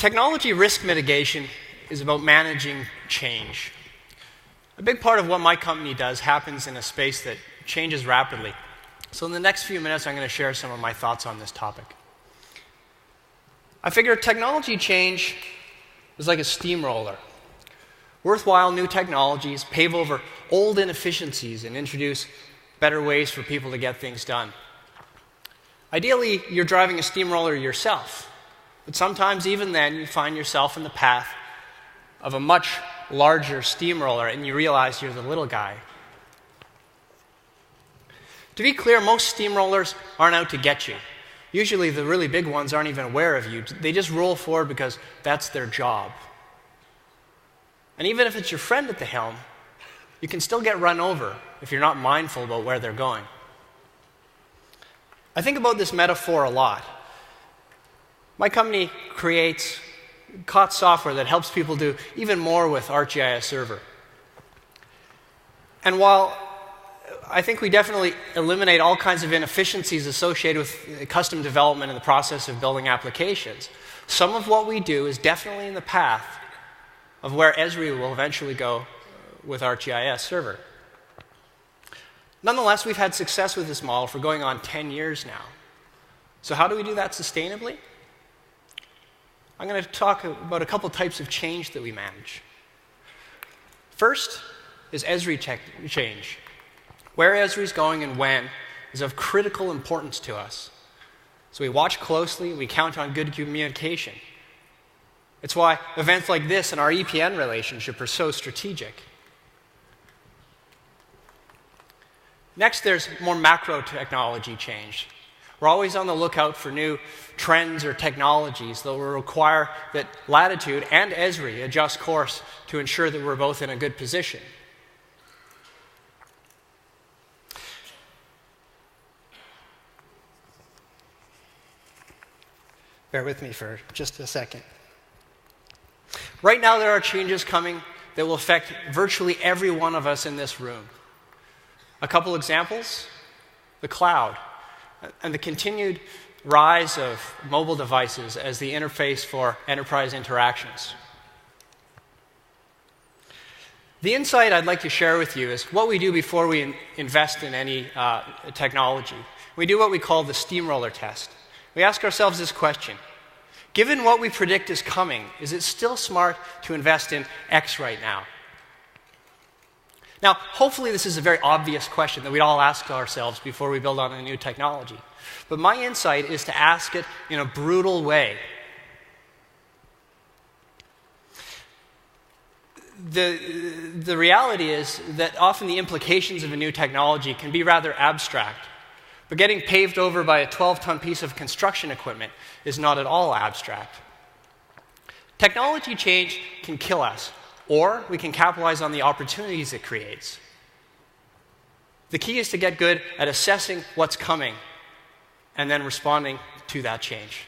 Technology risk mitigation is about managing change. A big part of what my company does happens in a space that changes rapidly. So in the next few minutes, I'm going to share some of my thoughts on this topic. I figure technology change is like a steamroller. Worthwhile new technologies pave over old inefficiencies and introduce better ways for people to get things done. Ideally, you're driving a steamroller yourself, but sometimes even then you find yourself in the path of a much larger steamroller and you realize you're the little guy. To be clear, most steamrollers aren't out to get you. Usually the really big ones aren't even aware of you. They just roll forward because that's their job. And even if it's your friend at the helm, you can still get run over if you're not mindful about where they're going. I think about this metaphor a lot. My company creates COTS software that helps people do even more with ArcGIS Server. And while I think we definitely eliminate all kinds of inefficiencies associated with custom development and the process of building applications, some of what we do is definitely in the path of where Esri will eventually go with ArcGIS Server. Nonetheless, we've had success with this model for going on 10 years now. So how do we do that sustainably? I'm going to talk about a couple types of change that we manage. First is Esri change. Where Esri is going and when is of critical importance to us. So we watch closely, we count on good communication. It's why events like this and our EPN relationship are so strategic. Next, there's more macro technology change. We're always on the lookout for new trends or technologies that will require that Latitude and Esri adjust course to ensure that we're both in a good position. Bear with me for just a second. Right now, there are changes coming that will affect virtually every one of us in this room. A couple examples: the cloud and the continued rise of mobile devices as the interface for enterprise interactions. The insight I'd like to share with you is what we do before we invest in any technology. We do what we call the Steamroller Test. We ask ourselves this question: given what we predict is coming, is it still smart to invest in X right now? Now, hopefully this is a very obvious question that we'd all ask ourselves before we build on a new technology. But my insight is to ask it in a brutal way. The reality is that often the implications of a new technology can be rather abstract. But getting paved over by a 12-ton piece of construction equipment is not at all abstract. Technology change can kill us, or we can capitalize on the opportunities it creates. The key is to get good at assessing what's coming and then responding to that change.